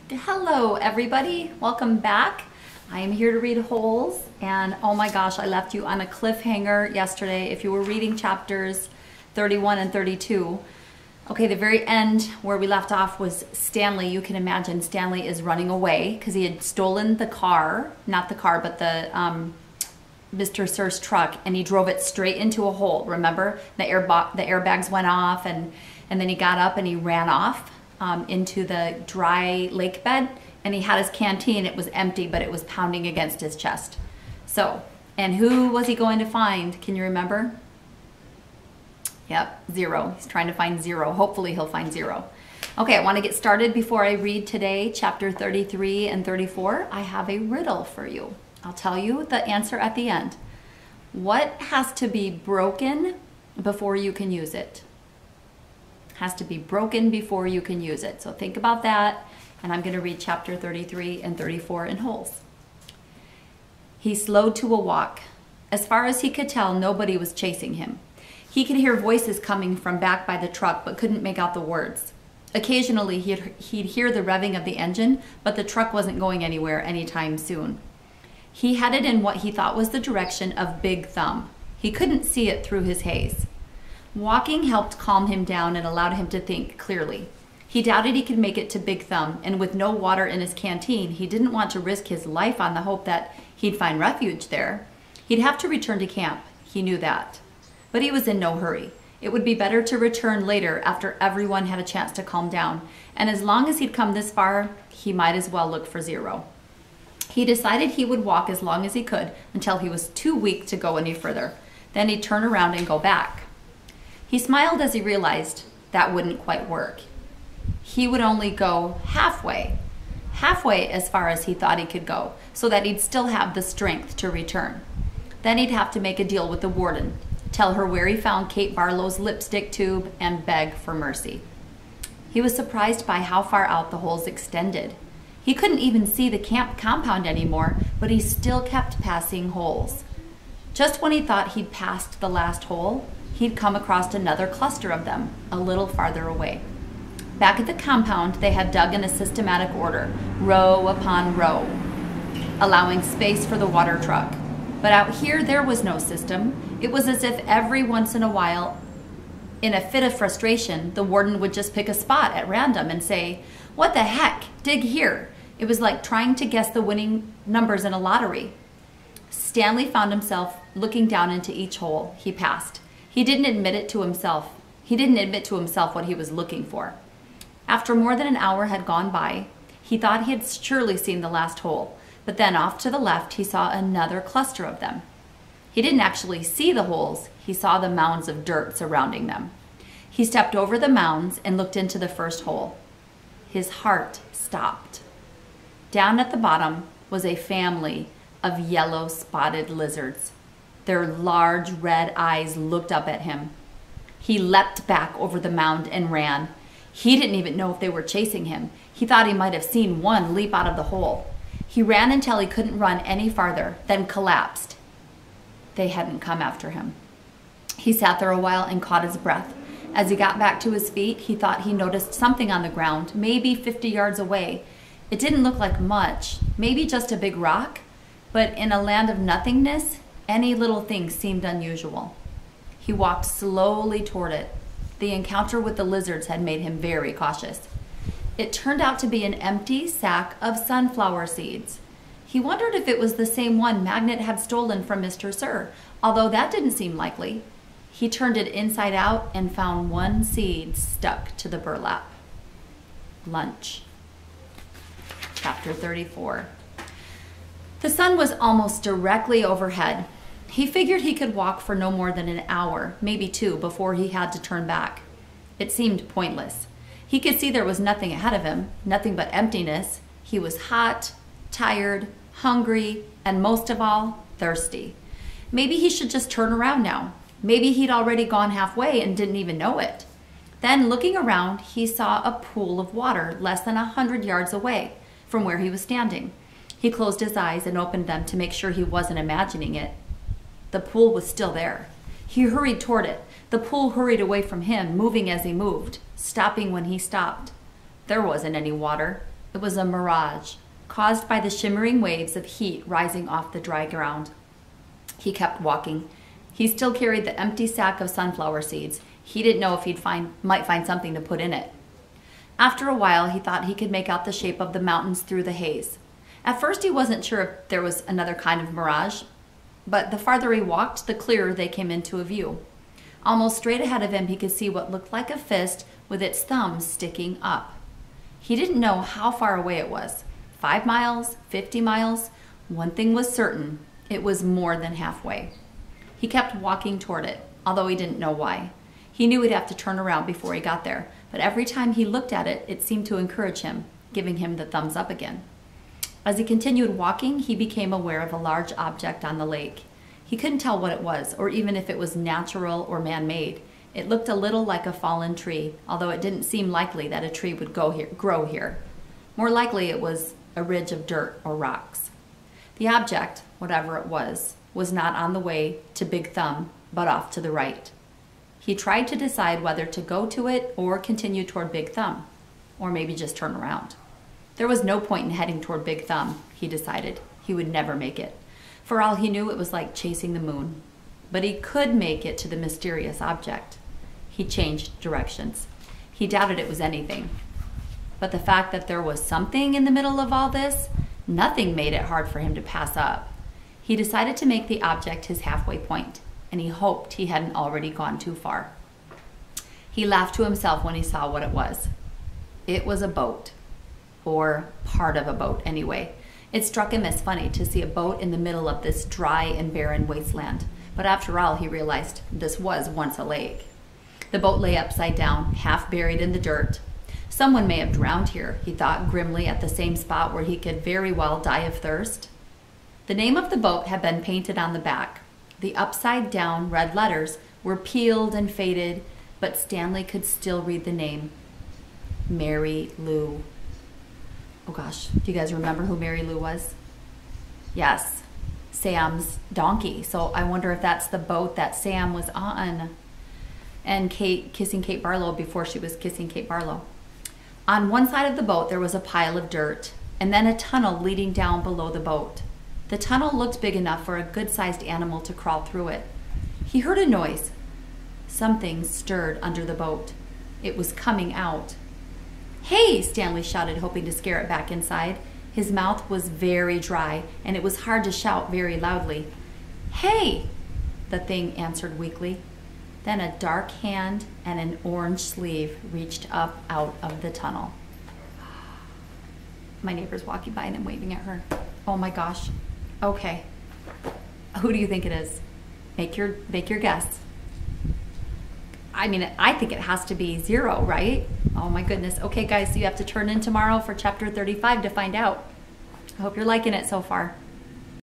Hello everybody, welcome back. I am here to read Holes, and oh my gosh, I left you on a cliffhanger yesterday if you were reading chapters 31 and 32. Okay, the very end where we left off was Stanley. You can imagine Stanley is running away because he had stolen the car, not the car, but the Mr. Sir's truck, and he drove it straight into a hole. Remember, the airbags went off, and then he got up and he ran off into the dry lake bed, and he had his canteen. It was empty, but it was pounding against his chest. So, and who was he going to find? Can you remember? Yep, Zero. He's trying to find Zero. Hopefully he'll find Zero. Okay, I want to get started. Before I read today, chapter 33 and 34, I have a riddle for you. I'll tell you the answer at the end. What has to be broken before you can use it? Has to be broken before you can use it. So think about that, and I'm going to read chapter 33 and 34 in Holes. He slowed to a walk. As far as he could tell, nobody was chasing him. He could hear voices coming from back by the truck, but couldn't make out the words. Occasionally, he'd hear the revving of the engine, but the truck wasn't going anywhere anytime soon. He headed in what he thought was the direction of Big Thumb. He couldn't see it through his haze. Walking helped calm him down and allowed him to think clearly. He doubted he could make it to Big Thumb, and with no water in his canteen, he didn't want to risk his life on the hope that he'd find refuge there. He'd have to return to camp. He knew that. But he was in no hurry. It would be better to return later after everyone had a chance to calm down, and as long as he'd come this far, he might as well look for Zero. He decided he would walk as long as he could until he was too weak to go any further. Then he'd turn around and go back. He smiled as he realized that wouldn't quite work. He would only go halfway as far as he thought he could go, so that he'd still have the strength to return. Then he'd have to make a deal with the warden, tell her where he found Kate Barlow's lipstick tube, and beg for mercy. He was surprised by how far out the holes extended. He couldn't even see the camp compound anymore, but he still kept passing holes. Just when he thought he'd passed the last hole, he'd come across another cluster of them, a little farther away. Back at the compound, they had dug in a systematic order, row upon row, allowing space for the water truck. But out here, there was no system. It was as if every once in a while, in a fit of frustration, the warden would just pick a spot at random and say, "What the heck? Dig here." It was like trying to guess the winning numbers in a lottery. Stanley found himself looking down into each hole he passed. He didn't admit to himself what he was looking for. After more than an hour had gone by, he thought he had surely seen the last hole, but then off to the left he saw another cluster of them. He didn't actually see the holes, he saw the mounds of dirt surrounding them. He stepped over the mounds and looked into the first hole. His heart stopped. Down at the bottom was a family of yellow spotted lizards. Their large red eyes looked up at him. He leapt back over the mound and ran. He didn't even know if they were chasing him. He thought he might have seen one leap out of the hole. He ran until he couldn't run any farther, then collapsed. They hadn't come after him. He sat there a while and caught his breath. As he got back to his feet, he thought he noticed something on the ground, maybe 50 yards away. It didn't look like much, maybe just a big rock, but in a land of nothingness, any little thing seemed unusual. He walked slowly toward it. The encounter with the lizards had made him very cautious. It turned out to be an empty sack of sunflower seeds. He wondered if it was the same one Magnet had stolen from Mr. Sir, although that didn't seem likely. He turned it inside out and found one seed stuck to the burlap. Lunch. Chapter 34. The sun was almost directly overhead. He figured he could walk for no more than an hour, maybe two, before he had to turn back. It seemed pointless. He could see there was nothing ahead of him, nothing but emptiness. He was hot, tired, hungry, and most of all, thirsty. Maybe he should just turn around now. Maybe he'd already gone halfway and didn't even know it. Then, looking around, he saw a pool of water less than 100 yards away from where he was standing. He closed his eyes and opened them to make sure he wasn't imagining it. The pool was still there. He hurried toward it. The pool hurried away from him, moving as he moved, stopping when he stopped. There wasn't any water. It was a mirage, caused by the shimmering waves of heat rising off the dry ground. He kept walking. He still carried the empty sack of sunflower seeds. He didn't know if might find something to put in it. After a while, he thought he could make out the shape of the mountains through the haze. At first, he wasn't sure if there was another kind of mirage, but the farther he walked, the clearer they came into view. Almost straight ahead of him, he could see what looked like a fist with its thumbs sticking up. He didn't know how far away it was. 5 miles, 50 miles. One thing was certain, it was more than halfway. He kept walking toward it, although he didn't know why. He knew he'd have to turn around before he got there, but every time he looked at it, it seemed to encourage him, giving him the thumbs up again. As he continued walking, he became aware of a large object on the lake. He couldn't tell what it was, or even if it was natural or man-made. It looked a little like a fallen tree, although it didn't seem likely that a tree would grow here. More likely it was a ridge of dirt or rocks. The object, whatever it was not on the way to Big Thumb, but off to the right. He tried to decide whether to go to it or continue toward Big Thumb, or maybe just turn around. There was no point in heading toward Big Thumb, he decided. He would never make it. For all he knew, it was like chasing the moon. But he could make it to the mysterious object. He changed directions. He doubted it was anything. But the fact that there was something in the middle of all this, nothing made it hard for him to pass up. He decided to make the object his halfway point, and he hoped he hadn't already gone too far. He laughed to himself when he saw what it was. It was a boat, or part of a boat anyway. It struck him as funny to see a boat in the middle of this dry and barren wasteland, but after all, he realized this was once a lake. The boat lay upside down, half buried in the dirt. Someone may have drowned here, he thought grimly, at the same spot where he could very well die of thirst. The name of the boat had been painted on the back. The upside-down red letters were peeled and faded, but Stanley could still read the name. Mary Lou. Oh gosh, do you guys remember who Mary Lou was? Yes, Sam's donkey. So I wonder if that's the boat that Sam was on. And Kate kissing Kate Barlow before she was kissing Kate Barlow. On one side of the boat, there was a pile of dirt, and then a tunnel leading down below the boat. The tunnel looked big enough for a good-sized animal to crawl through it. He heard a noise. Something stirred under the boat. It was coming out. "Hey!" Stanley shouted, hoping to scare it back inside. His mouth was very dry, and it was hard to shout very loudly. "Hey!" the thing answered weakly. Then a dark hand and an orange sleeve reached up out of the tunnel. My neighbor's walking by and I'm waving at her. Oh my gosh. Okay. Who do you think it is? Make your guess. I mean, I think it has to be 0, right? Oh my goodness. Okay, guys, so you have to turn in tomorrow for chapter 35 to find out. I hope you're liking it so far.